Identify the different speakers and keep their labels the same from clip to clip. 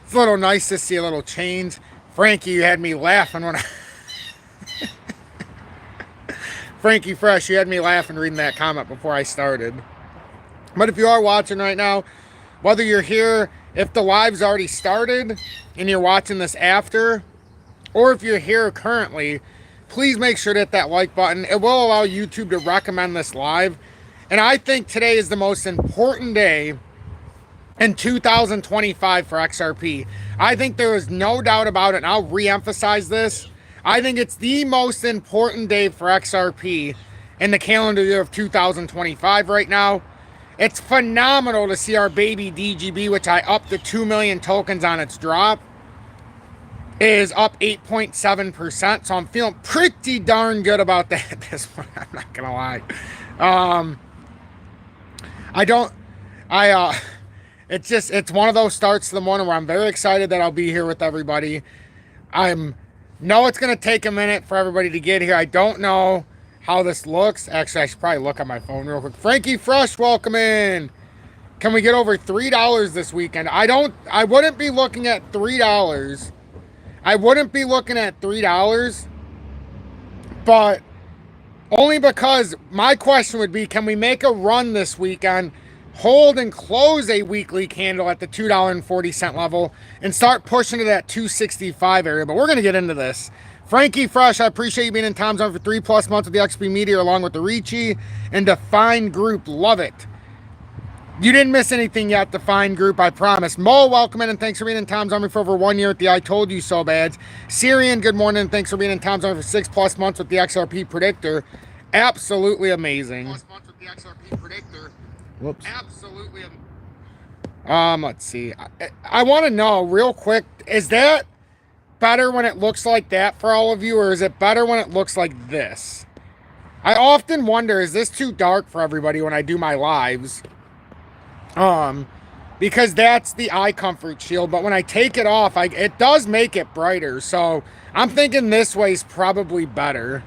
Speaker 1: It's a little nice to see a little change. Frankie, you had me laughing when I... Frankie Fresh, you had me laughing reading that comment before I started. But if you are watching right now, whether you're here, if the live's already started and you're watching this after, or if you're here currently, please make sure to hit that like button. It will allow YouTube to recommend this live. And I think today is the most important day in 2025 for XRP. I think there is no doubt about it, and I'll re-emphasize this. I think it's the most important day for XRP in the calendar year of 2025 right now. It's phenomenal to see our baby DGB, which I upped to 2 million tokens on its drop, is up 8.7%. So I'm feeling pretty darn good about that at this point. I'm not gonna lie. It's one of those starts to the morning where I'm very excited that I'll be here with everybody. Know it's going to take a minute for everybody to get here. I don't know how this looks. Actually, I should probably look at my phone real quick. Frankie Fresh, welcome in. Can we get over $3 this weekend? I wouldn't be looking at $3. I wouldn't be looking at $3, but only because my question would be, can we make a run this weekend, hold and close a weekly candle at the $2.40 level and start pushing to that 265 area? But we're going to get into this. Frankie Fresh, I appreciate you being in Tom Zone for 3+ months with the XP Media along with the Ricci and Defined Group. Love it. You didn't miss anything yet, Defined Group, I promise. Mo, welcome in and thanks for being in Tom's Army for over 1 year with the I Told You So badge. Syrian, good morning and thanks for being in Tom's Army for 6+ months with the XRP Predictor. Absolutely amazing. Plus months with the XRP Predictor. Whoops. Absolutely. Let's see. I want to know real quick, is that better when it looks like that for all of you, or is it better when it looks like this? I often wonder, is this too dark for everybody when I do my lives? Because that's the eye comfort shield, but when I take it off, it does make it brighter. So I'm thinking this way is probably better.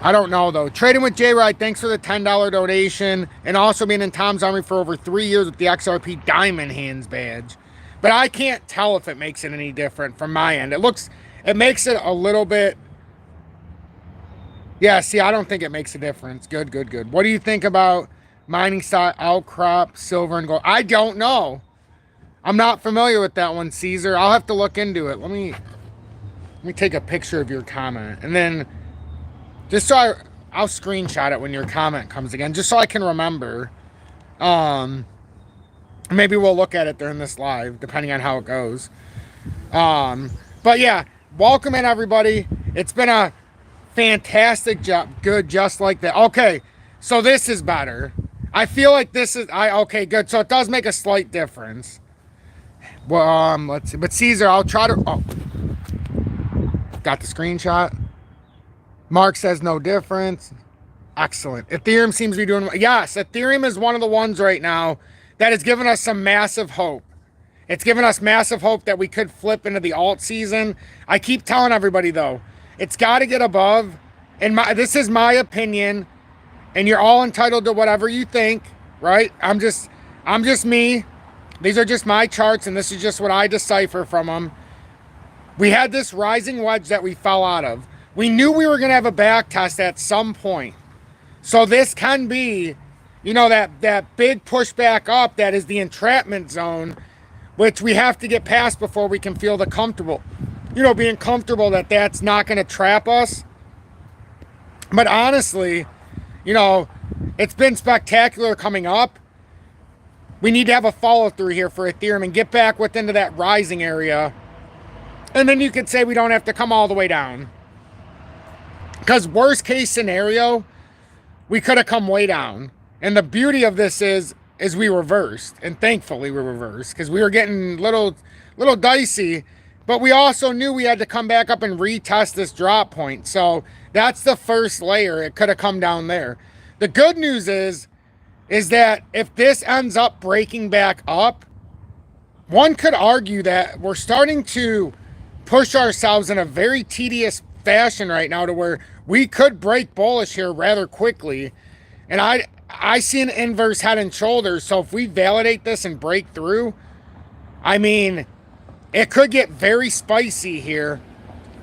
Speaker 1: I don't know though. Trading with J Ride, thanks for the $10 donation, and also being in Tom's Army for over 3 years with the XRP Diamond Hands badge. But I can't tell if it makes it any different from my end. It makes it a little bit. Yeah, see, I don't think it makes a difference. Good, good, good. What do you think about mining stock, outcrop, silver, and gold? I don't know. I'm not familiar with that one, Caesar. I'll have to look into it. Let me take a picture of your comment, and then just so I'll screenshot it when your comment comes again, just so I can remember. Maybe we'll look at it during this live, depending on how it goes. But yeah, welcome in everybody. It's been a fantastic job. Good, just like that. Okay, so this is better. I feel like this is, okay, good. So it does make a slight difference. Well, let's see. But Caesar, I'll try to, got the screenshot. Mark says no difference. Excellent. Ethereum seems to be doing, yes, Ethereum is one of the ones right now that has given us some massive hope. It's given us massive hope that we could flip into the alt season. I keep telling everybody though, it's got to get above, and this is my opinion, and you're all entitled to whatever you think, right? I'm just me. These are just my charts, and this is just what I decipher from them. We had this rising wedge that we fell out of. We knew we were going to have a back test at some point. So this can be, you know, that big pushback up that is the entrapment zone, which we have to get past before we can feel the comfortable, you know, being comfortable that that's not going to trap us. But honestly, you know, it's been spectacular coming up. We need to have a follow through here for Ethereum and get back within that rising area. And then you could say we don't have to come all the way down. Because worst case scenario, we could have come way down. And the beauty of this is we reversed. And thankfully we reversed, because we were getting little dicey. But we also knew we had to come back up and retest this drop point. So that's the first layer. It could have come down there. The good news is that if this ends up breaking back up, one could argue that we're starting to push ourselves in a very tedious fashion right now to where we could break bullish here rather quickly. And I see an inverse head and shoulders. So if we validate this and break through, I mean, It could get very spicy here.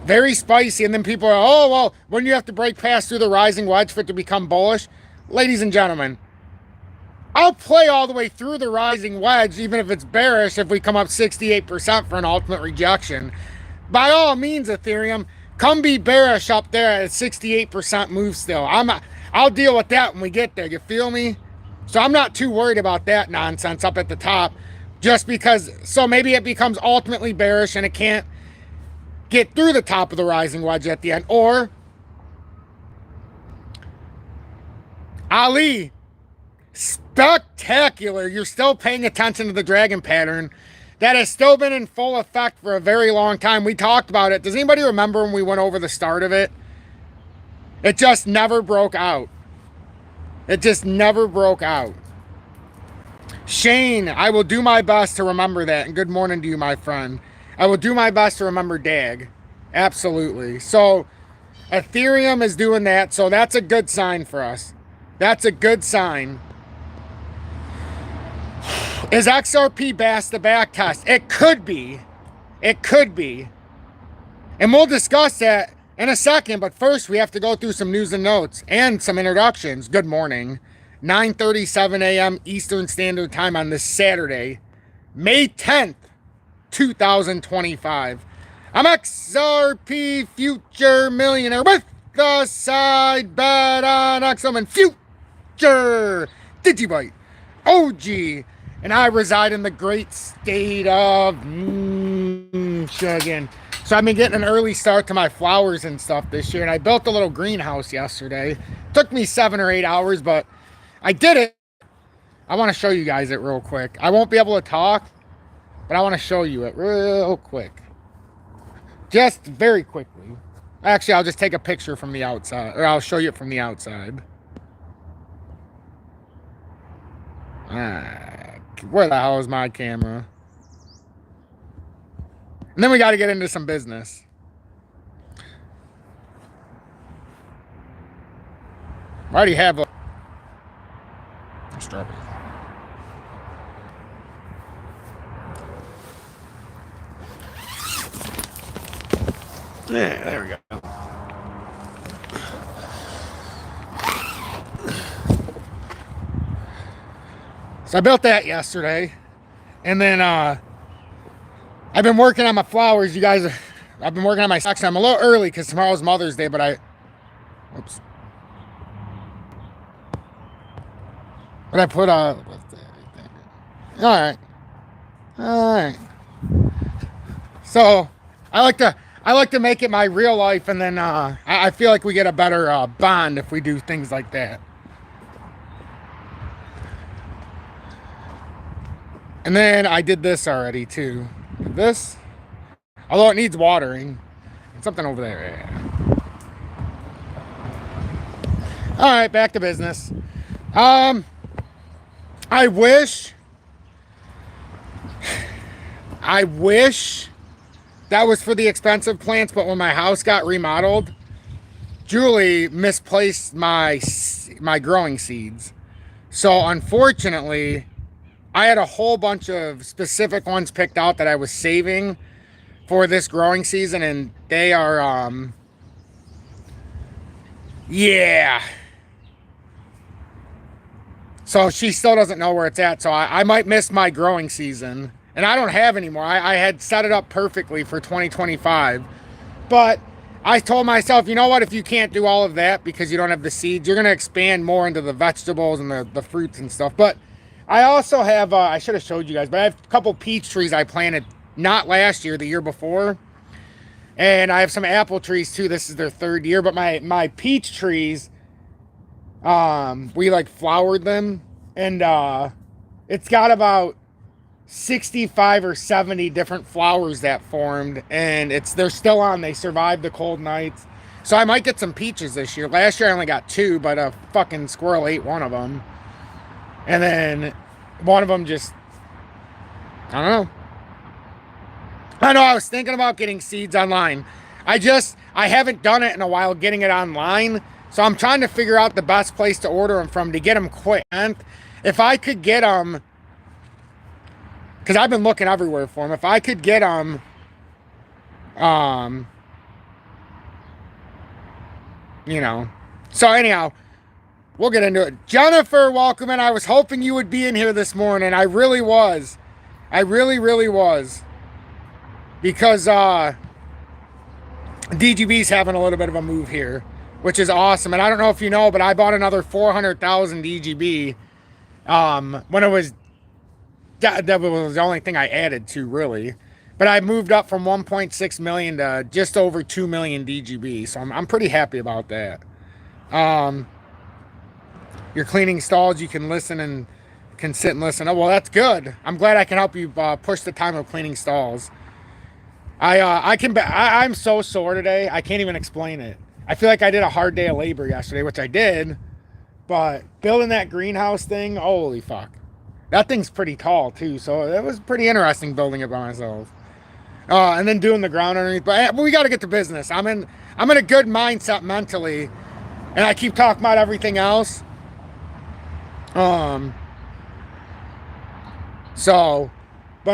Speaker 1: Very spicy. And then people are, oh, well, when you have to break past through the rising wedge for it to become bullish? Ladies and gentlemen, I'll play all the way through the rising wedge, even if it's bearish, if we come up 68% for an ultimate rejection. By all means, Ethereum, come be bearish up there at 68% move still. I'll deal with that when we get there. You feel me? So I'm not too worried about that nonsense up at the top. Just because, so maybe it becomes ultimately bearish and it can't get through the top of the rising wedge at the end. Or Ali, spectacular. You're still paying attention to the dragon pattern. That has still been in full effect for a very long time. We talked about it. Does anybody remember when we went over the start of it? It just never broke out. It just never broke out. Shane, I will do my best to remember that. And good morning to you, my friend. I will do my best to remember DAG. Absolutely. So Ethereum is doing that. So that's a good sign for us. That's a good sign. Is XRP BAS the back test? It could be. It could be. And we'll discuss that in a second. But first, we have to go through some news and notes and some introductions. Good morning. 9:37 a.m. Eastern Standard Time on this Saturday, May 10th, 2025. I'm XRP Future Millionaire with the side bet on XM and Future Digibyte OG. And I reside in the great state of Michigan. So I've been getting an early start to my flowers and stuff this year. And I built a little greenhouse yesterday. Took me 7 or 8 hours, but I did it. I want to show you guys it real quick. I won't be able to talk, but I want to show you it real quick. Just very quickly. Actually, I'll just take a picture from the outside, or I'll show you it from the outside. Where the hell is my camera? And then we got to get into some business. I already have a strawberry. Yeah, there we go. So I built that yesterday, and then I've been working on my flowers. You guys, I've been working on my section. I'm a little early because tomorrow's Mother's Day, but oops. But I put all right. So I like to make it my real life, and then I feel like we get a better bond if we do things like that. And then I did this already too. This, although it needs watering. Something over there. Yeah. All right, back to business. I wish that was for the expensive plants, but when my house got remodeled, Julie misplaced my growing seeds. So unfortunately, I had a whole bunch of specific ones picked out that I was saving for this growing season, and they are, yeah. So she still doesn't know where it's at, so I might miss my growing season. And I don't have any more. I had set it up perfectly for 2025. But I told myself, you know what, if you can't do all of that because you don't have the seeds, you're going to expand more into the vegetables and the fruits and stuff. But I also have, I should have showed you guys, but I have a couple peach trees I planted not last year, the year before. And I have some apple trees too. This is their 3rd year. But my peach trees, we like flowered them. And it's got about 65 or 70 different flowers that formed. And they're still on. They survived the cold nights. So I might get some peaches this year. Last year I only got 2, but a fucking squirrel ate one of them. And then one of them just, I don't know. I was thinking about getting seeds online. I haven't done it in a while, getting it online. So I'm trying to figure out the best place to order them from to get them quick. And if I could get them, because I've been looking everywhere for them. If I could get them, you know. So anyhow, we'll get into it. Jennifer, welcome in. I was hoping you would be in here this morning. I really was. I really, really was. Because DGB's having a little bit of a move here, which is awesome. And I don't know if you know, but I bought another 400,000 DGB when it was, that was the only thing I added to, really. But I moved up from 1.6 million to just over 2 million DGB. So I'm pretty happy about that. You're cleaning stalls, you can listen and can sit and listen. Oh, well, that's good. I'm glad I can help you push the time of cleaning stalls. I'm so sore today. I can't even explain it. I feel like I did a hard day of labor yesterday, which I did. But building that greenhouse thing, holy fuck. That thing's pretty tall too. So it was pretty interesting building it by myself. And then doing the ground underneath. But we got to get to business. I'm in a good mindset mentally. And I keep talking about everything else. But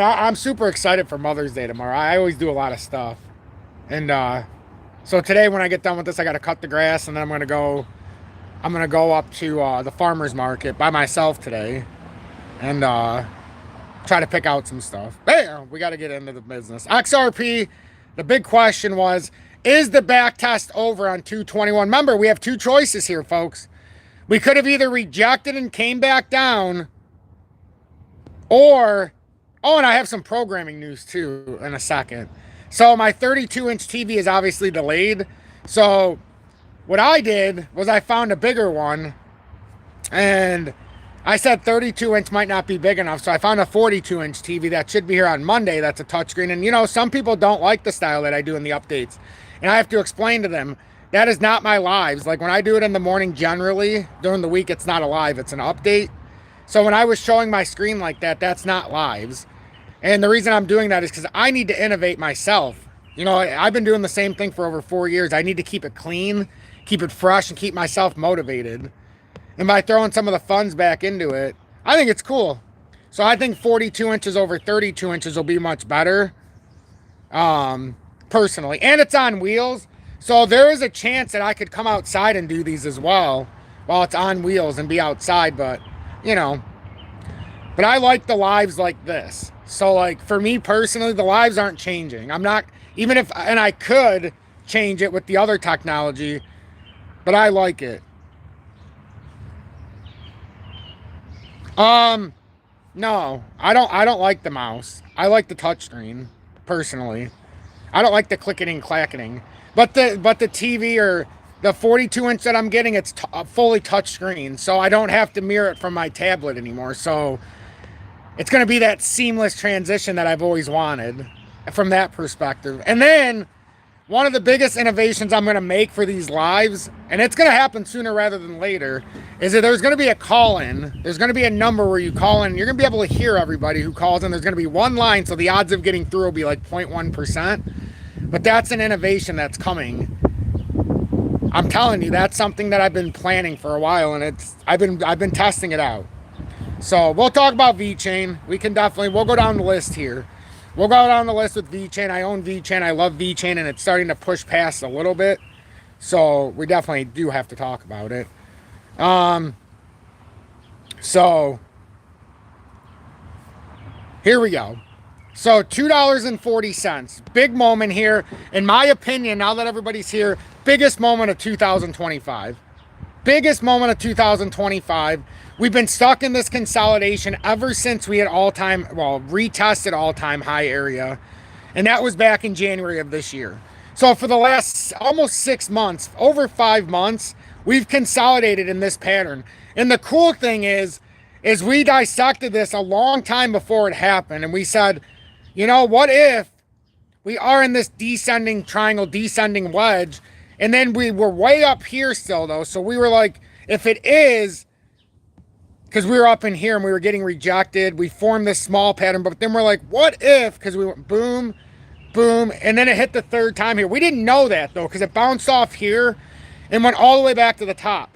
Speaker 1: I'm super excited for Mother's Day tomorrow. I always do a lot of stuff. And so today when I get done with this, I got to cut the grass, and then I'm going to go up to the farmer's market by myself today and try to pick out some stuff. Bam! We got to get into the business. XRP, the big question was, is the back test over on 221? Remember, we have two choices here, folks. We could have either rejected and came back down, or, oh, and I have some programming news too in a second. So my 32-inch TV is obviously delayed. So what I did was I found a bigger one, and I said 32-inch might not be big enough. So I found a 42-inch TV that should be here on Monday. That's a touchscreen. And, you know, some people don't like the style that I do in the updates. And I have to explain to them, that is not my lives. Like when I do it in the morning, generally, during the week, it's not a live, it's an update. So when I was showing my screen like that, that's not lives. And the reason I'm doing that is because I need to innovate myself. You know, I've been doing the same thing for over 4 years. I need to keep it clean, keep it fresh, and keep myself motivated. And by throwing some of the funds back into it, I think it's cool. So I think 42 inches over 32 inches will be much better, personally. And it's on wheels. So there is a chance that I could come outside and do these as well while it's on wheels and be outside, but, you know. But I like the lives like this. So, like, for me personally, the lives aren't changing. I'm not, even if, and I could change it with the other technology, but I like it. No, I don't like the mouse. I like the touchscreen, personally. I don't like the clicking and clacking. But the TV, or the 42-inch that I'm getting, it's fully touchscreen, so I don't have to mirror it from my tablet anymore. So it's going to be that seamless transition that I've always wanted from that perspective. And then one of the biggest innovations I'm going to make for these lives, and it's going to happen sooner rather than later, is that there's going to be a call-in. There's going to be a number where you call in. You're going to be able to hear everybody who calls in. There's going to be one line, so the odds of getting through will be like 0.1%. But that's an innovation that's coming. I'm telling you, that's something that I've been planning for a while, and I've been testing it out. So we'll talk about VeChain. We'll go down the list here. We'll go down the list with VeChain. I own VeChain. I love VeChain, and it's starting to push past a little bit. So we definitely do have to talk about it. So here we go. So $2.40. Big moment here. In my opinion, now that everybody's here, biggest moment of 2025. Biggest moment of 2025. We've been stuck in this consolidation ever since we had retested all-time high area. And that was back in January of this year. So for the last almost 6 months, over 5 months, we've consolidated in this pattern. And the cool thing is we dissected this a long time before it happened. And we said, you know, what if we are in this descending triangle, descending wedge, and then we were way up here still, though. So we were like, if it is, because we were up in here and we were getting rejected, we formed this small pattern, but then we're like, what if, because we went boom, boom, and then it hit the third time here. We didn't know that, though, because it bounced off here and went all the way back to the top.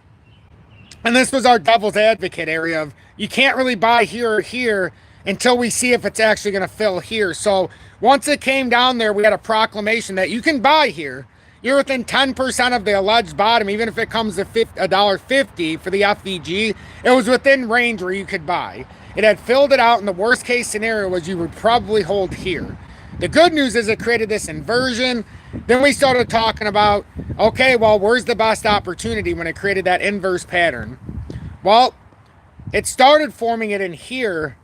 Speaker 1: And this was our devil's advocate area of, you can't really buy here or here, until we see if it's actually going to fill here. So once it came down there, we had a proclamation that you can buy here. You're within 10% of the alleged bottom, even if it comes to $1.50 for the FVG. It was within range where you could buy. It had filled it out, and the worst case scenario was you would probably hold here. The good news is it created this inversion. Then we started talking about, okay, well, where's the best opportunity when it created that inverse pattern? Well, it started forming it in here.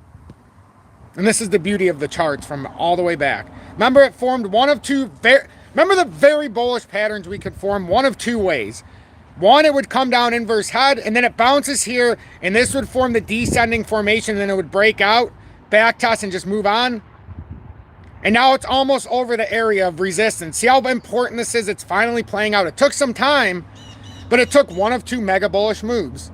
Speaker 1: And this is the beauty of the charts from all the way back. Remember, it formed one of two, remember the very bullish patterns we could form one of two ways. One, it would come down inverse head, and then it bounces here, and this would form the descending formation, and then it would break out, back test, and just move on. And now it's almost over the area of resistance. See how important this is? It's finally playing out. It took some time, but it took one of two mega bullish moves.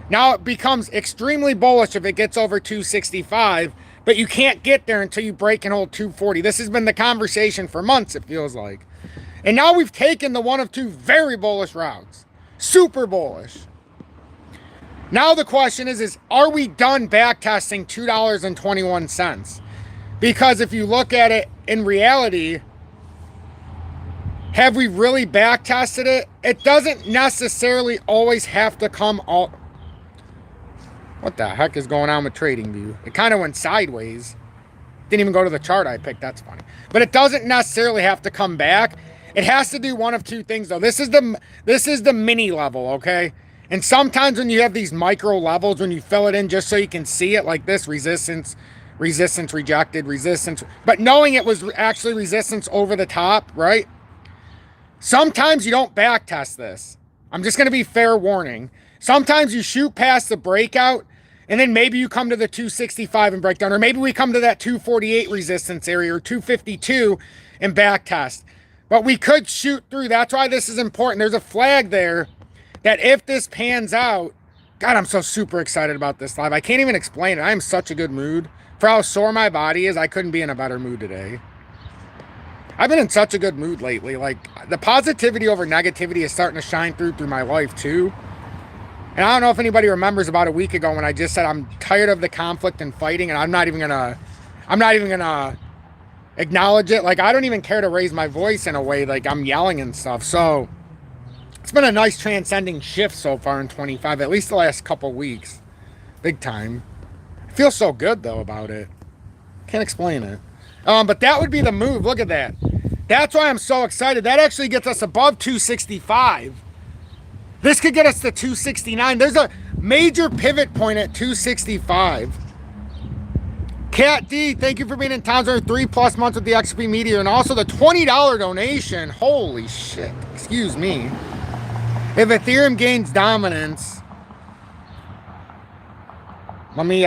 Speaker 1: Now it becomes extremely bullish if it gets over 265, but you can't get there until you break and hold 240. This has been the conversation for months, it feels like. And now we've taken the one of two very bullish routes. Super bullish. Now the question is are we done back testing $2.21? Because if you look at it in reality, have we really back tested it? It doesn't necessarily always have to come all. What the heck is going on with TradingView? It kind of went sideways. Didn't even go to the chart I picked. That's funny. But it doesn't necessarily have to come back. It has to do one of two things, though. This is the mini level, okay? And sometimes when you have these micro levels, when you fill it in just so you can see it like this, resistance, resistance, rejected, resistance. But knowing it was actually resistance over the top, right? Sometimes you don't back test this. I'm just going to be fair warning. Sometimes you shoot past the breakout, and then maybe you come to the 265 and break down, or maybe we come to that 248 resistance area or 252 and back test. But we could shoot through. That's why this is important. There's a flag there that if this pans out, God, I'm so super excited about this live. I can't even explain it. I'm in such a good mood. For how sore my body is, I couldn't be in a better mood today. I've been in such a good mood lately. Like, the positivity over negativity is starting to shine through my life too. And I don't know if anybody remembers about a week ago when I just said I'm tired of the conflict and fighting, and I'm not even gonna acknowledge it. Like, I don't even care to raise my voice in a way like I'm yelling and stuff. So it's been a nice transcending shift so far in 25, at least the last couple weeks. Big time. I feel so good though about it. Can't explain it. But that would be the move. Look at that. That's why I'm so excited. That actually gets us above 265. This could get us to 269. There's a major pivot point at 265. Cat D, thank you for being in town for 3+ months with the XRP Meteor, and also the $20 donation. Holy shit. Excuse me. If Ethereum gains dominance, let me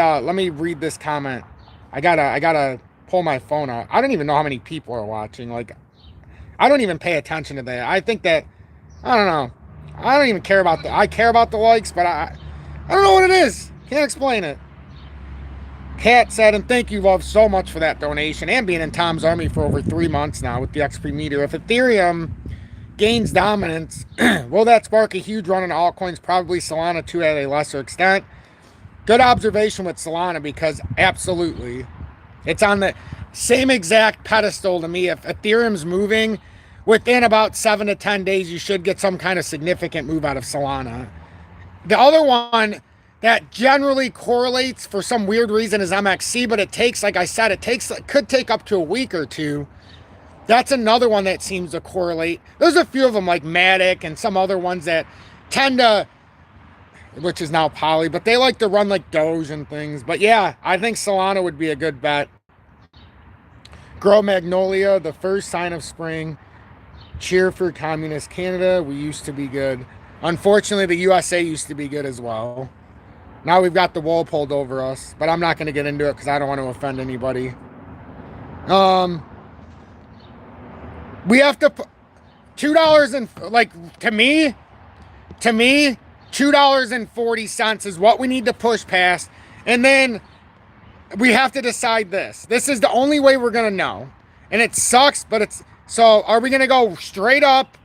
Speaker 1: read this comment. I gotta pull my phone out. I don't even know how many people are watching. Like, I don't even pay attention to that. I think that, I don't know. I don't even care about I care about the likes, but I don't know what it is. Can't explain it. Kat said, and thank you, love, so much for that donation and being in Tom's army for over 3 months now with the XP Meteor. If Ethereum gains dominance, will that spark a huge run in altcoins? Probably Solana too at a lesser extent. Good observation with Solana, because absolutely. It's on the same exact pedestal to me. If Ethereum's moving, within about 7 to 10 days, you should get some kind of significant move out of Solana. The other one that generally correlates for some weird reason is MXC, but it takes, like I said, it could take up to a week or two. That's another one that seems to correlate. There's a few of them like Matic and some other ones that tend to, which is now Poly, but they like to run like Doge and things. But yeah, I think Solana would be a good bet. Grow Magnolia, the first sign of spring. Cheer for Communist Canada. We used to be good. Unfortunately, the USA used to be good as well. Now we've got the wool pulled over us, but I'm not going to get into it because I don't want to offend anybody. We have to put $2 and, like, to me, $2.40 is what we need to push past. And then we have to decide this. This is the only way we're going to know. And it sucks, but it's, so are we going to go straight up?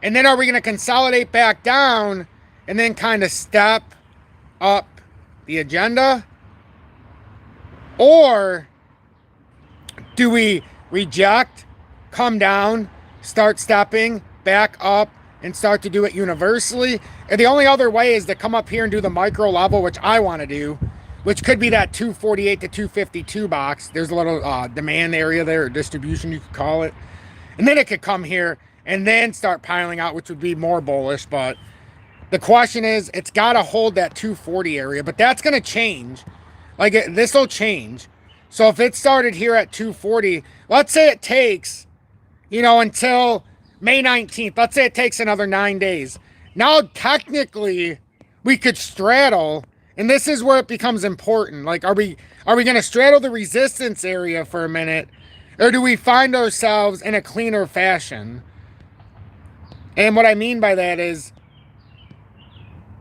Speaker 1: And then are we going to consolidate back down and then kind of step up the agenda? Or do we reject, come down, start stepping back up, and start to do it universally? And the only other way is to come up here and do the micro level, which I want to do, which could be that 248 to 252 box. There's a little demand area there, or distribution you could call it. And then it could come here and then start piling out, which would be more bullish. But the question is, it's got to hold that 240 area, but that's going to change. Like, this will change. So if it started here at 240, let's say it takes, you know, until May 19th. Let's say it takes another 9 days. Now, technically, we could straddle, and this is where it becomes important. Like, are we going to straddle the resistance area for a minute, or do we find ourselves in a cleaner fashion? And what I mean by that is,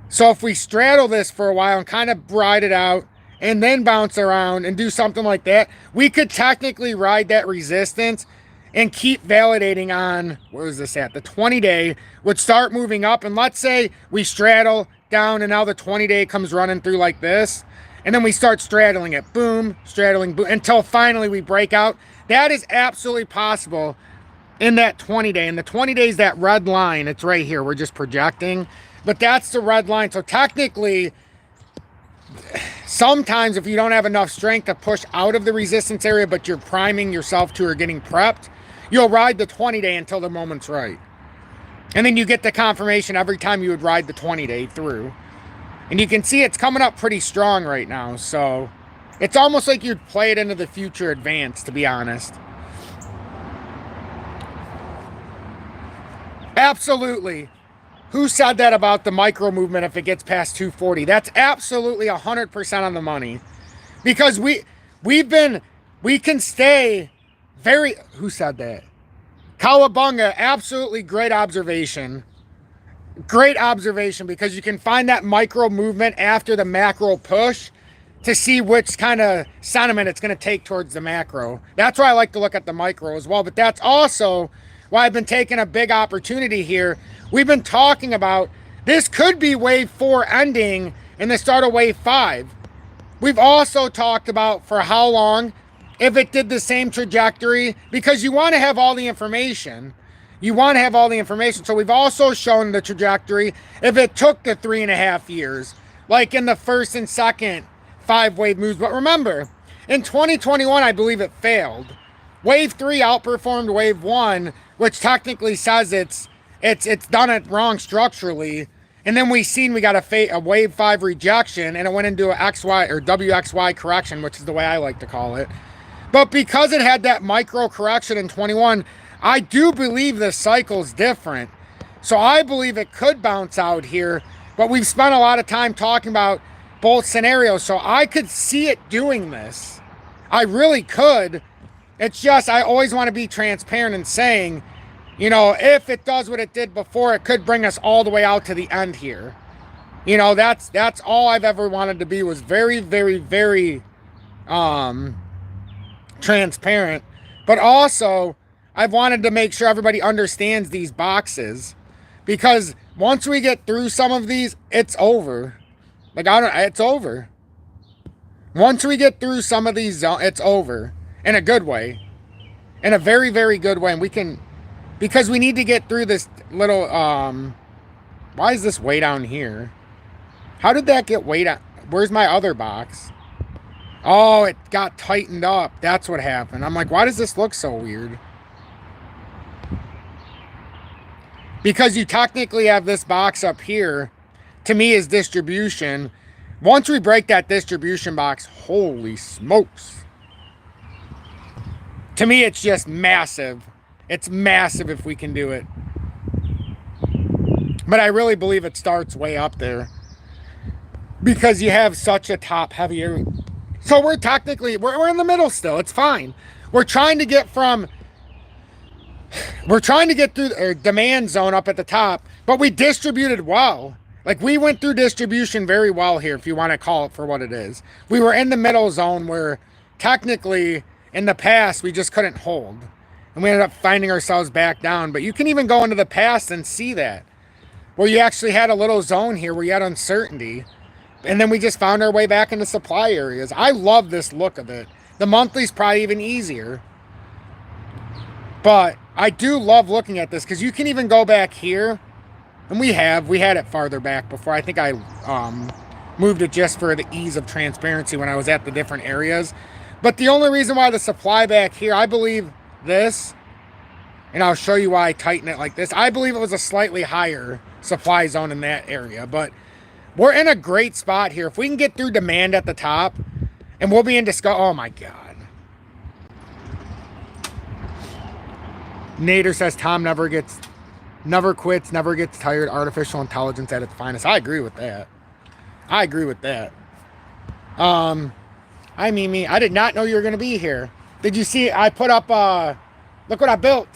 Speaker 1: so if we straddle this for a while and kind of ride it out, and then bounce around and do something like that, we could technically ride that resistance and keep validating on, where is this at? The 20-day would start moving up. And let's say we straddle down and now the 20-day comes running through like this. And then we start straddling it. Boom, straddling, boom, until finally we break out. That is absolutely possible in that 20-day. And the 20-day is that red line. It's right here. We're just projecting. But that's the red line. So technically, sometimes if you don't have enough strength to push out of the resistance area, but you're priming yourself to or getting prepped, you'll ride the 20-day until the moment's right. And then you get the confirmation every time you would ride the 20-day through. And you can see it's coming up pretty strong right now. So it's almost like you'd play it into the future advance, to be honest. Absolutely. Who said that about the micro movement if it gets past 240? That's absolutely 100% on the money. Because we can stay very... Who said that? Cowabunga, absolutely great observation. Great observation, because you can find that micro movement after the macro push to see which kind of sentiment it's going to take towards the macro. That's why I like to look at the micro as well. But that's also why I've been taking a big opportunity here. We've been talking about this could be wave 4 ending and the start of wave 5. We've also talked about for how long, if it did the same trajectory, because you want to have all the information. You want to have all the information. So we've also shown the trajectory if it took the 3.5 years, like in the first and second 5 wave moves. But remember, in 2021, I believe it failed. Wave 3 outperformed wave 1, which technically says it's done it wrong structurally. And then we got a wave 5 rejection, and it went into a XY or WXY correction, which is the way I like to call it. But because it had that micro correction in 21, I do believe the cycle's different. So I believe it could bounce out here, but we've spent a lot of time talking about both scenarios. So I could see it doing this. I really could. It's just, I always want to be transparent and saying, you know, if it does what it did before, it could bring us all the way out to the end here. You know, that's all I've ever wanted to be, was very, very, very transparent. But also, I've wanted to make sure everybody understands these boxes, because once we get through some of these, it's over. Like, it's over. Once we get through some of these, it's over. In a good way. In a very, very good way. And we can... Because we need to get through this little, why is this way down here? How did that get way down? Where's my other box? Oh, it got tightened up. That's what happened. I'm like, why does this look so weird? Because you technically have this box up here, to me, is distribution. Once we break that distribution box, holy smokes. To me, it's just massive. It's massive if we can do it. But I really believe it starts way up there, because you have such a top heavy area. So we're technically, we're in the middle still. It's fine. We're trying to get through the demand zone up at the top, but we distributed well. Like, we went through distribution very well here, if you want to call it for what it is. We were in the middle zone where technically in the past we just couldn't hold. And we ended up finding ourselves back down. But you can even go into the past and see that, where you actually had a little zone here where you had uncertainty. And then we just found our way back into supply areas. I love this look of it. The monthly's probably even easier. But I do love looking at this because you can even go back here. And we had it farther back before. I think I moved it just for the ease of transparency when I was at the different areas. But the only reason why the supply back here, I believe this, and I'll show you why I tighten it like this. I believe it was a slightly higher supply zone in that area. But we're in a great spot here. If we can get through demand at the top, and we'll be in discuss. Oh my God. Nader says Tom never quits, never gets tired. Artificial intelligence at its finest. I agree with that. Hi Mimi. I did not know you were going to be here. Did you see? I put up, look what I built.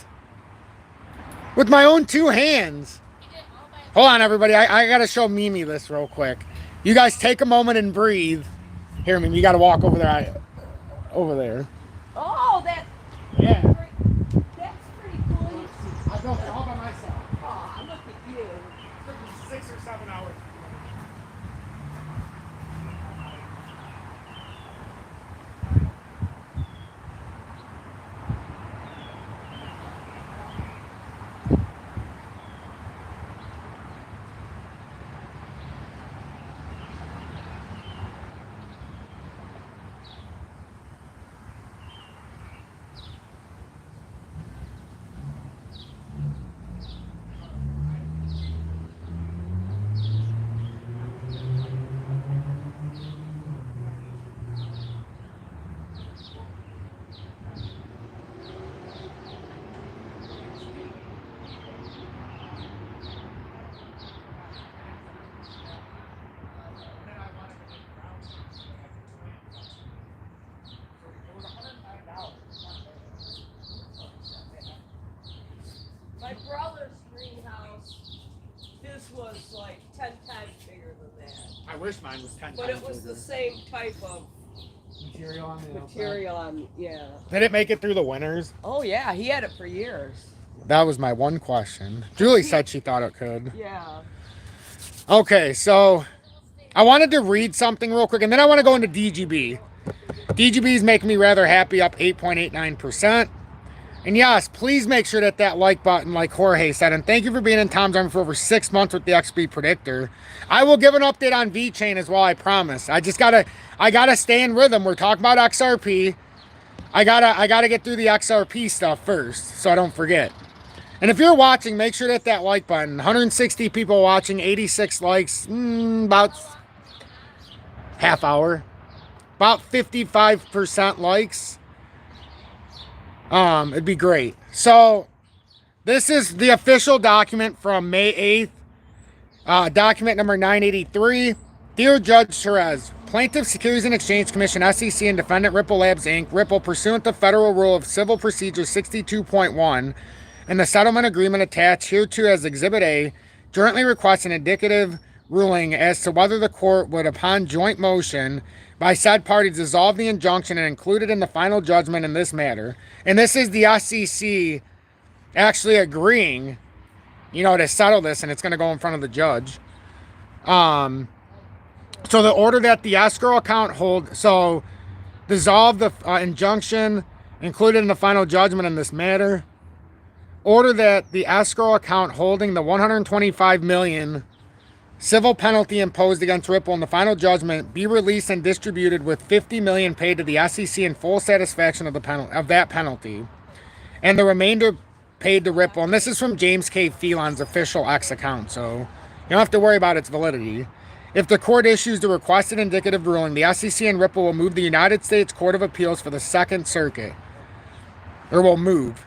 Speaker 1: With my own 2 hands. Hold on, everybody. I got to show Mimi this real quick. You guys take a moment and breathe. Here, Mimi, you got to walk over there. Over there.
Speaker 2: Oh, that's...
Speaker 1: Yeah.
Speaker 2: That's pretty cool.
Speaker 1: I built it all by myself.
Speaker 2: Oh, look at you.
Speaker 1: It took me 6 or 7 hours.
Speaker 2: My brother's greenhouse, his was like 10 times bigger than that.
Speaker 1: I wish mine was 10
Speaker 2: But
Speaker 1: times
Speaker 2: it was
Speaker 1: bigger.
Speaker 2: the same type of material on, yeah.
Speaker 1: Did it make it through the winters?
Speaker 2: Oh yeah, he had it for years.
Speaker 1: That was my one question. Julie said she thought it could.
Speaker 2: Yeah.
Speaker 1: Okay, so I wanted to read something real quick, and then I want to go into DGB. DGB is making me rather happy, up 8.89%. And yes, please make sure that that like button, like Jorge said, and thank you for being in Tom's Army for over 6 months with the XP Predictor. I will give an update on VeChain as well, I promise. I gotta stay in rhythm. We're talking about XRP. I gotta get through the XRP stuff first, so I don't forget. And if you're watching, make sure to hit that like button. 160 people watching, 86 likes, about half hour. About 55% likes. It'd be great. So, this is the official document from May 8th. Document number 983. Dear Judge Therese, Plaintiff Securities and Exchange Commission, SEC, and Defendant Ripple Labs, Inc., Ripple, pursuant to Federal Rule of Civil Procedure 62.1, and the settlement agreement attached hereto as Exhibit A, jointly request an indicative ruling as to whether the court would, upon joint motion by said parties, dissolve the injunction and include it in the final judgment in this matter. And this is the SEC actually agreeing, to settle this, and it's going to go in front of the judge. So the order that the escrow account dissolve the injunction included in the final judgment in this matter. Order that the escrow account holding the $125 million civil penalty imposed against Ripple in the final judgment be released and distributed with $50 million paid to the SEC in full satisfaction of that penalty, and the remainder paid to Ripple. And this is from James K. Phelan's official X account, so you don't have to worry about its validity. If the court issues the requested indicative ruling, the SEC and Ripple will move the United States Court of Appeals for the Second Circuit, or will move,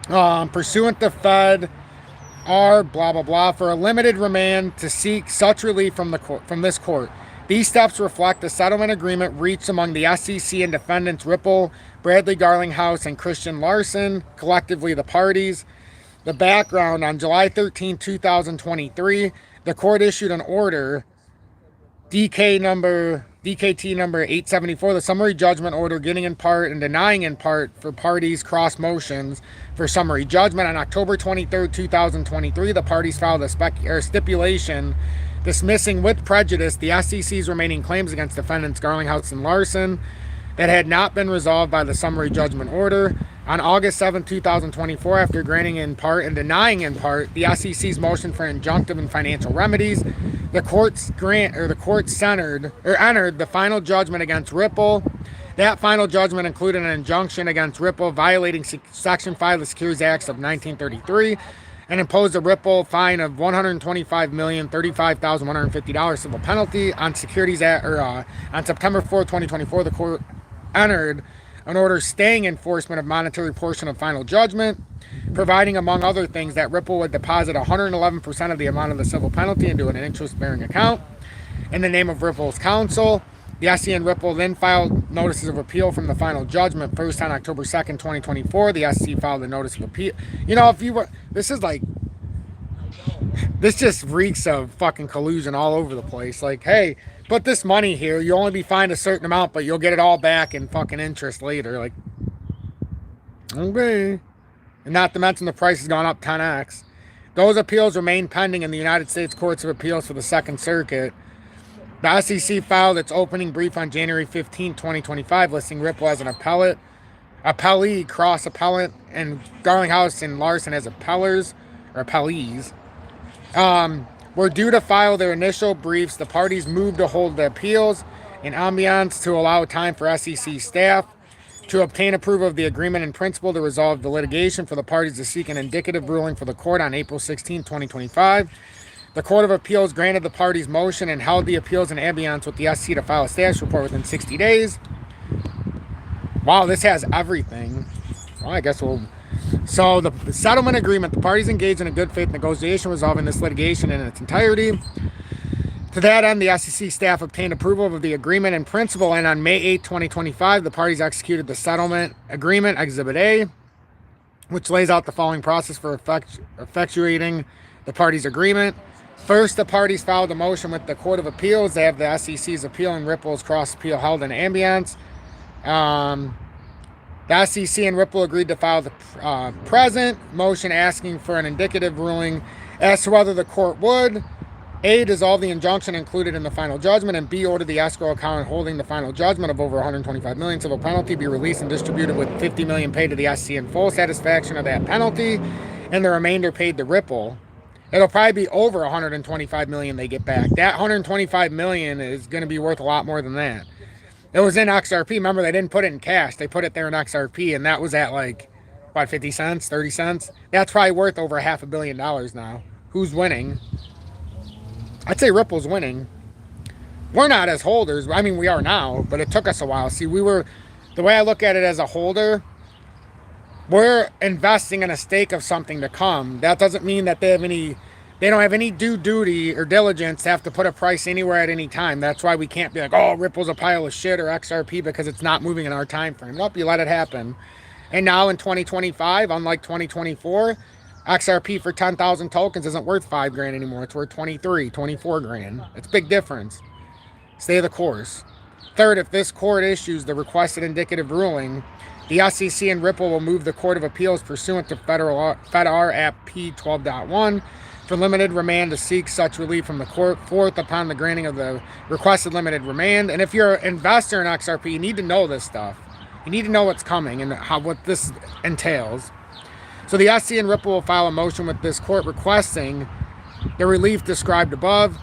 Speaker 1: pursuant to Fed R blah blah blah, for a limited remand to seek such relief from this court. These steps reflect the settlement agreement reached among the SEC and defendants Ripple, Bradley Garlinghouse, and Christian Larson, collectively the parties. The background: on July 13, 2023, the court issued an order, DKT number 874, the summary judgment order, giving in part and denying in part for parties cross motions for summary judgment. On October 23, 2023, the parties filed a stipulation dismissing with prejudice the SEC's remaining claims against defendants Garlinghouse and Larson that had not been resolved by the summary judgment order. On August 7, 2024, after granting in part and denying in part the SEC's motion for injunctive and financial remedies, the court entered the final judgment against Ripple. That final judgment included an injunction against Ripple violating Section 5 of the Securities Acts of 1933 and imposed a Ripple fine of $125,035,150 civil penalty on on September 4, 2024. The court entered an order staying enforcement of monetary portion of final judgment, providing, among other things, that Ripple would deposit 111% of the amount of the civil penalty into an interest-bearing account in the name of Ripple's counsel. The SEC and Ripple then filed notices of appeal from the final judgment. First on October 2nd, 2024, the SEC filed a notice of appeal. You know, if you were, this just reeks of fucking collusion all over the place. Like, hey, put this money here, you'll only be fined a certain amount, but you'll get it all back in fucking interest later. Like, okay. And not to mention the price has gone up 10x. Those appeals remain pending in the United States Courts of Appeals for the Second Circuit. The SEC filed its opening brief on January 15, 2025, listing Ripple as an appellee, cross-appellant, and Garlinghouse and Larson as appellees. Were due to file their initial briefs. The parties moved to hold the appeals in ambiance to allow time for SEC staff to obtain approval of the agreement in principle to resolve the litigation, for the parties to seek an indicative ruling for the court on April 16, 2025. The Court of Appeals granted the parties' motion and held the appeals in ambiance with the SEC to file a status report within 60 days. Wow, this has everything. Well, I guess we'll... So the settlement agreement, the parties engaged in a good faith negotiation resolving this litigation in its entirety. To that end, the SEC staff obtained approval of the agreement in principle, and on May 8, 2025, the parties executed the settlement agreement, Exhibit A, which lays out the following process for effectuating the parties' agreement. First, the parties filed a motion with the Court of Appeals. They have the SEC's appeal and Ripple's cross-appeal held in ambiance. The SEC and Ripple agreed to file the present motion asking for an indicative ruling as to whether the court would A, dissolve the injunction included in the final judgment, and B, order the escrow account holding the final judgment of over $125 million civil penalty be released and distributed, with $50 million paid to the SEC in full satisfaction of that penalty, and the remainder paid to Ripple. It'll probably be over $125 million they get back. That $125 million is going to be worth a lot more than that. It was in XRP. Remember, they didn't put it in cash. They put it there in XRP, and that was at like, what, 50 cents, 30 cents? That's probably worth over $500 million now. Who's winning? I'd say Ripple's winning. We're not as holders. I mean, we are now, but it took us a while. See, the way I look at it as a holder, we're investing in a stake of something to come. That doesn't mean that they don't have any due duty or diligence to have to put a price anywhere at any time. That's why we can't be like, oh, Ripple's a pile of shit, or XRP, because it's not moving in our time frame. Nope, you let it happen. And now in 2025, unlike 2024, XRP for 10,000 tokens isn't worth $5,000 anymore. It's worth 23, 24 grand. It's a big difference. Stay the course. Third, if this court issues the requested indicative ruling, the SEC and Ripple will move the Court of Appeals pursuant to FedR App P12.1 for limited remand to seek such relief from the court. Fourth, upon the granting of the requested limited remand. And if you're an investor in XRP, you need to know this stuff. You need to know what's coming and what this entails. So the SEC and Ripple will file a motion with this court requesting the relief described above.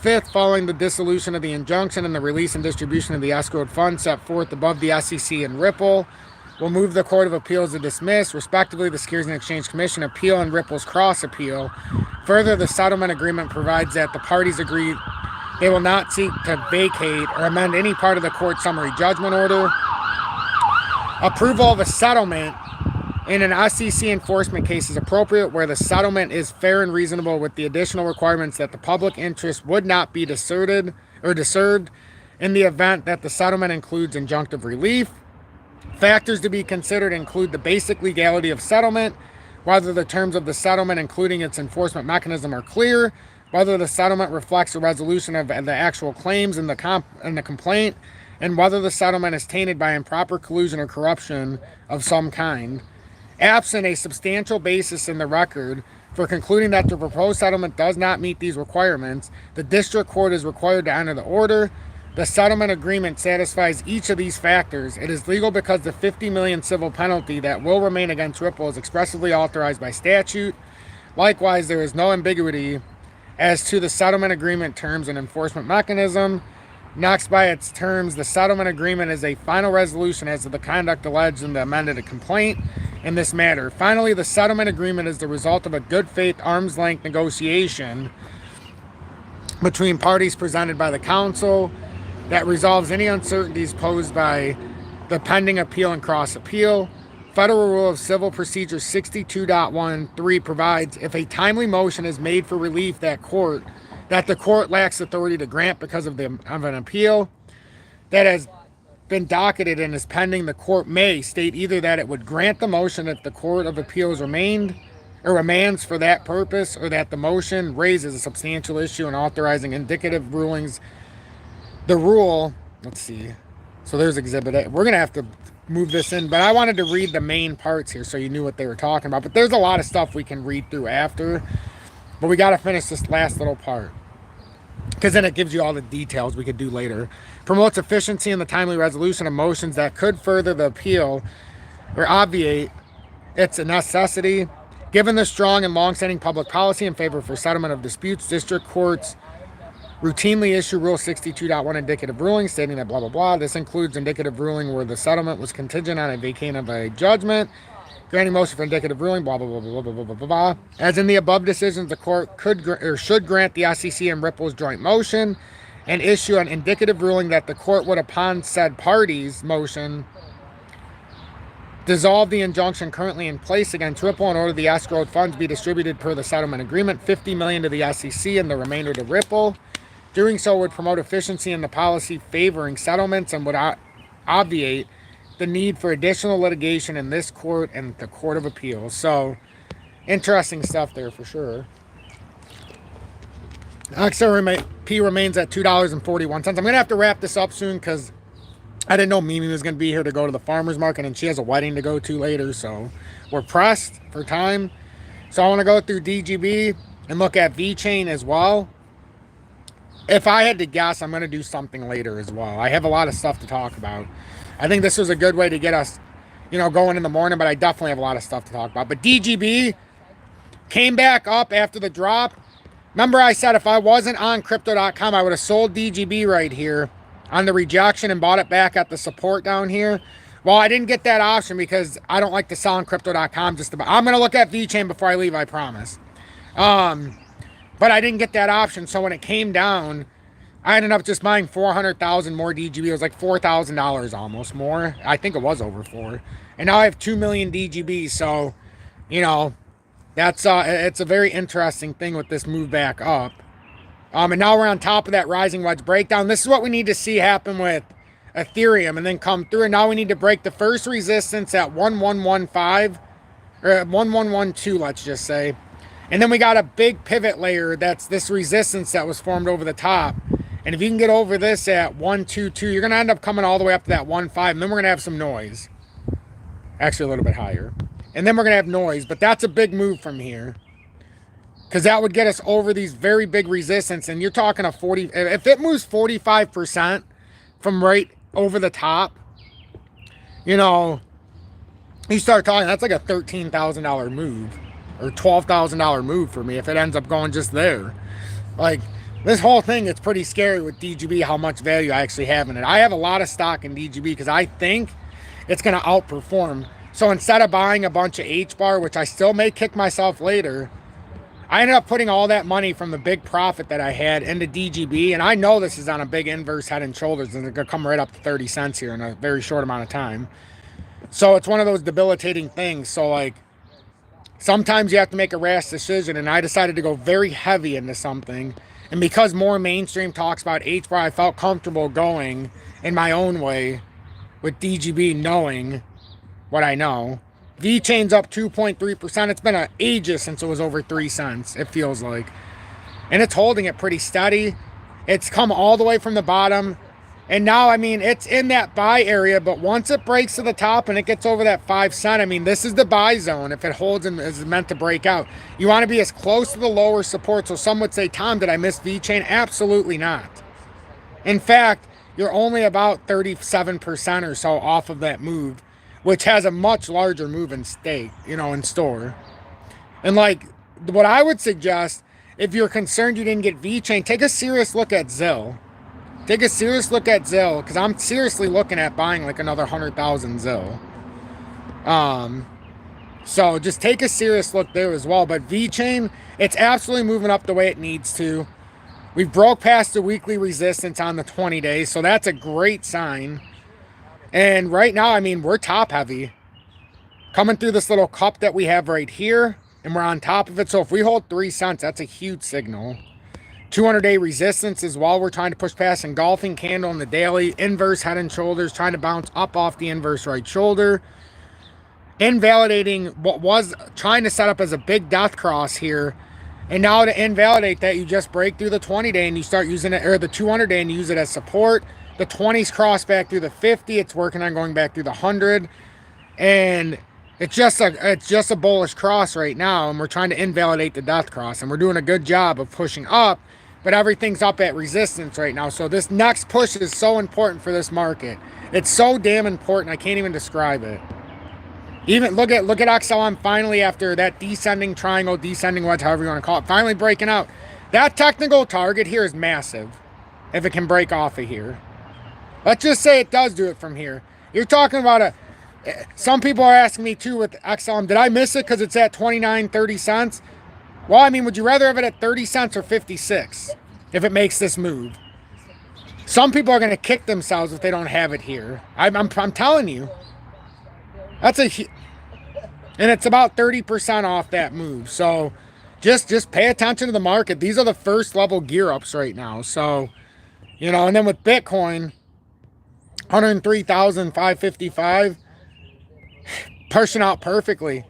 Speaker 1: Fifth, following the dissolution of the injunction and the release and distribution of the escrowed funds set forth above, the SEC and Ripple will move the Court of Appeals to dismiss, respectively, the Securities and Exchange Commission appeal and Ripple's cross-appeal. Further, the settlement agreement provides that the parties agree they will not seek to vacate or amend any part of the court summary judgment order. Approval of a settlement in an SEC enforcement case is appropriate where the settlement is fair and reasonable, with the additional requirements that the public interest would not be disturbed in the event that the settlement includes injunctive relief. Factors to be considered include the basic legality of settlement, whether the terms of the settlement, including its enforcement mechanism, are clear, whether the settlement reflects a resolution of the actual claims in the complaint, and whether the settlement is tainted by improper collusion or corruption of some kind. Absent a substantial basis in the record For concluding that the proposed settlement does not meet these requirements, the district court is required to enter the order. The settlement agreement satisfies each of these factors. It is legal because the $50 million civil penalty that will remain against Ripple is expressly authorized by statute. Likewise, there is no ambiguity as to the settlement agreement terms and enforcement mechanism. Next, by its terms, the settlement agreement is a final resolution as to the conduct alleged in the amended complaint in this matter. Finally, the settlement agreement is the result of a good faith arm's length negotiation between parties presented by the council that resolves any uncertainties posed by the pending appeal and cross appeal. Federal Rule of Civil Procedure 62.13 provides if a timely motion is made for relief that the court lacks authority to grant because of an appeal that has been docketed and is pending, the court may state either that it would grant the motion if the Court of Appeals remands for that purpose, or that the motion raises a substantial issue in authorizing indicative rulings. The rule, let's see, so there's Exhibit A. We're going to have to move this in, but I wanted to read the main parts here so you knew what they were talking about. But there's a lot of stuff we can read through after, but we got to finish this last little part, because then it gives you all the details we could do later. Promotes efficiency in the timely resolution of motions that could further the appeal or obviate its necessity. Given the strong and long-standing public policy in favor for settlement of disputes, district courts routinely issue Rule 62.1 indicative ruling stating that blah, blah, blah. This includes indicative ruling where the settlement was contingent on a vacating of a judgment, granting motion for indicative ruling, blah, blah, blah, blah, blah, blah, blah, blah, blah. As in the above decisions, the court could or should grant the SEC and Ripple's joint motion and issue an indicative ruling that the court would, upon said party's motion, dissolve the injunction currently in place against Ripple in order the escrowed funds be distributed per the settlement agreement, $50 million to the SEC and the remainder to Ripple. Doing so would promote efficiency in the policy favoring settlements and would obviate the need for additional litigation in this court and the Court of Appeals. So, interesting stuff there for sure. XRP remains at $2.41. I'm going to have to wrap this up soon because I didn't know Mimi was going to be here to go to the farmer's market, and she has a wedding to go to later, so we're pressed for time. So I want to go through DGB and look at VeChain as well. If I had to guess, I'm going to do something later as well. I have a lot of stuff to talk about. I think this was a good way to get us, going in the morning, but I definitely have a lot of stuff to talk about. But DGB came back up after the drop. Remember I said if I wasn't on Crypto.com, I would have sold DGB right here on the rejection and bought it back at the support down here. Well, I didn't get that option because I don't like to sell on Crypto.com just about. I'm going to look at VeChain before I leave, I promise. But I didn't get that option, so when it came down, I ended up just buying 400,000 more DGB. It was like $4,000 almost more. I think it was over 4. And now I have 2 million DGB, so, that's it's a very interesting thing with this move back up. And now we're on top of that rising wedge breakdown. This is what we need to see happen with Ethereum and then come through. And now we need to break the first resistance at 1115 or 1112, let's just say. And then we got a big pivot layer. That's this resistance that was formed over the top. And if you can get over this at 122, you're going to end up coming all the way up to that 1.5. And then we're going to have some noise. Actually, a little bit higher. And then we're going to have noise. But that's a big move from here. Because that would get us over these very big resistance. And you're talking a 40. If it moves 45% from right over the top, you start talking. That's like a $13,000 move. Or $12,000 move for me if it ends up going just there. Like, this whole thing, it's pretty scary with DGB how much value I actually have in it. I have a lot of stock in DGB because I think it's going to outperform. So instead of buying a bunch of HBAR, which I still may kick myself later, I ended up putting all that money from the big profit that I had into DGB. And I know this is on a big inverse head and shoulders, and it's going to come right up to 30 cents here in a very short amount of time. So it's one of those debilitating things. So, like, sometimes you have to make a rash decision, and I decided to go very heavy into something. And because more mainstream talks about HBAR, I felt comfortable going in my own way with DGB, knowing what I know. VeChain's up 2.3%. It's been ages since it was over 3 cents, it feels like. And it's holding it pretty steady. It's come all the way from the bottom And now, I mean, it's in that buy area, but once it breaks to the top and it gets over that 5 cent, I mean, this is the buy zone if it holds and is meant to break out. You want to be as close to the lower support. So some would say, Tom, did I miss VeChain? Absolutely not. In fact, you're only about 37% or so off of that move, which has a much larger move in stake, you know, in store. And like, what I would suggest, if you're concerned you didn't get VeChain, take a serious look at ZIL. Take a serious look at ZIL, because I'm seriously looking at buying like another 100,000 ZIL. So just take a serious look there as well. But VeChain, it's absolutely moving up the way it needs to. We've broke past the weekly resistance on the 20 days, so that's a great sign. And right now, I mean, we're top heavy. Coming through this little cup that we have right here, and we're on top of it. So if we hold 3 cents, that's a huge signal. 200-day resistance as well. We're trying to push past engulfing candle in the daily. Inverse head and shoulders, trying to bounce up off the inverse right shoulder. Invalidating what was trying to set up as a big death cross here. And now to invalidate that, you just break through the 20-day and you start using it, or the 200-day, and use it as support. The 20s cross back through the 50. It's working on going back through the 100. And it's just a bullish cross right now, and we're trying to invalidate the death cross. And we're doing a good job of pushing up, but everything's up at resistance right now. So this next push is so important for this market. It's so damn important, I can't even describe it. Even look at XLM finally, after that descending triangle, descending wedge, however you want to call it, finally breaking out. That technical target here is massive if it can break off of here. Let's just say it does do it from here. You're talking about some people are asking me too with XLM, did I miss it because it's at 29, 30 cents? Well, I mean, would you rather have it at 30 cents or 56 if it makes this move? Some people are going to kick themselves if they don't have it here. I'm telling you. That's and it's about 30% off that move. So just pay attention to the market. These are the first level gear ups right now. So, you know, and then with Bitcoin, 103,555, pushing out perfectly.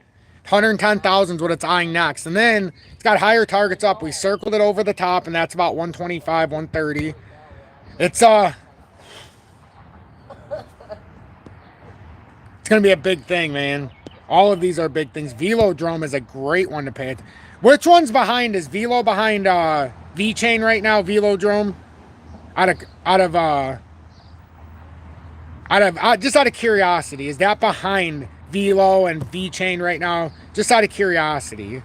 Speaker 1: 110,000 is what it's eyeing next. And then it's got higher targets up. We circled it over the top, and that's about 125, 130. It's going to be a big thing, man. All of these are big things. Velodrome is a great one to pay attention. Which one's behind? Is Velo behind VeChain right now? Velodrome? Just out of curiosity, is that behind Velo and VeChain right now? Just out of curiosity.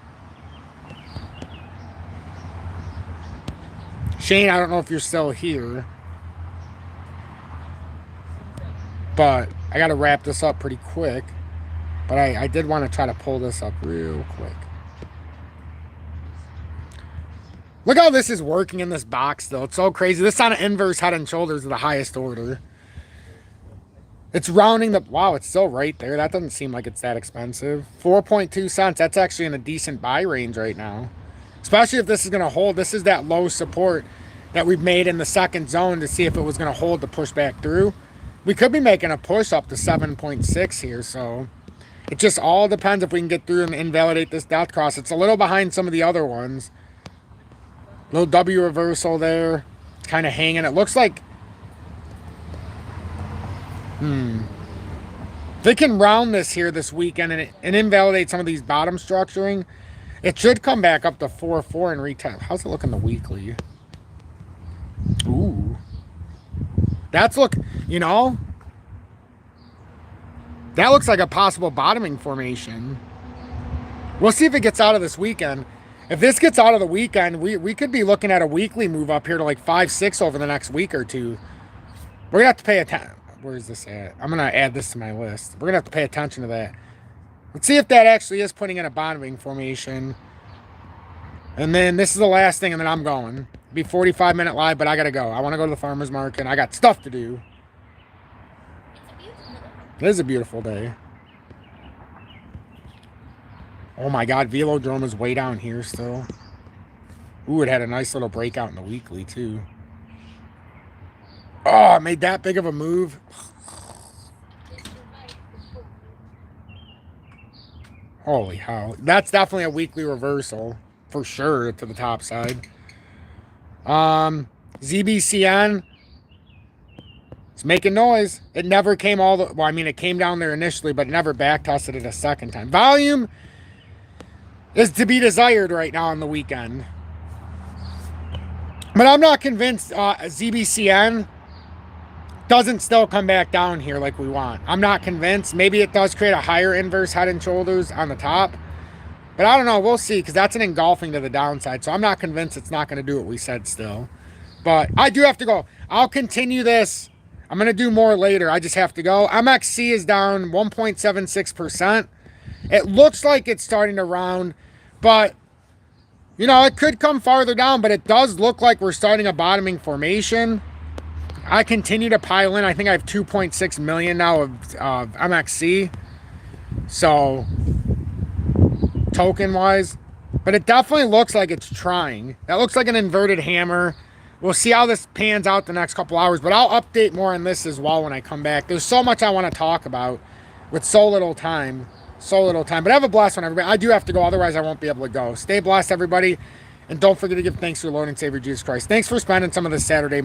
Speaker 1: Shane, I don't know if you're still here, but I got to wrap this up pretty quick. But I did want to try to pull this up real quick. Look how this is working in this box, though. It's so crazy. This is on an inverse head and shoulders of the highest order. It's rounding the... Wow, it's still right there. That doesn't seem like it's that expensive. 4.2 cents. That's actually in a decent buy range right now. Especially if this is going to hold. This is that low support that we've made in the second zone to see if it was going to hold to push back through. We could be making a push up to 7.6 here, so... It just all depends if we can get through and invalidate this death cross. It's a little behind some of the other ones. Little W reversal there. It's kind of hanging. It looks like... If they can round this here this weekend and invalidate some of these bottom structuring, it should come back up to 4.4 and retest. How's it looking the weekly? Ooh. That's you know... That looks like a possible bottoming formation. We'll see if it gets out of this weekend. If this gets out of the weekend, we could be looking at a weekly move up here to like 5-6 over the next week or two. We're going to have to pay attention. Where is this at? I'm going to add this to my list. We're going to have to pay attention to that. Let's see if that actually is putting in a bottoming formation. And then this is the last thing, and then I'm going. It'll be 45-minute live, but I got to go. I want to go to the farmer's market. I got stuff to do. It is a beautiful day. Oh my God, Velodrome is way down here still. Ooh, it had a nice little breakout in the weekly too. Oh, it made that big of a move. Holy hell. That's definitely a weekly reversal. For sure, to the top side. ZBCN. It's making noise. It never came all the, well, I mean, it came down there initially, but it never back tested it a second time. Volume is to be desired right now on the weekend. But I'm not convinced ZBCN doesn't still come back down here like we want. I'm not convinced. Maybe it does create a higher inverse head and shoulders on the top. But I don't know. We'll see, because that's an engulfing to the downside. So I'm not convinced it's not going to do what we said still. But I do have to go. I'll continue this. I'm going to do more later. I just have to go. MXC is down 1.76%. It looks like it's starting to round. But, you know, it could come farther down. But it does look like we're starting a bottoming formation. I continue to pile in. I think I have 2.6 million now of MXC. So, token-wise. But it definitely looks like it's trying. That looks like an inverted hammer. We'll see how this pans out the next couple hours. But I'll update more on this as well when I come back. There's so much I want to talk about with so little time. So little time. But have a blessed one, everybody. I do have to go. Otherwise, I won't be able to go. Stay blessed, everybody. And don't forget to give thanks to your Lord and Savior, Jesus Christ. Thanks for spending some of this Saturday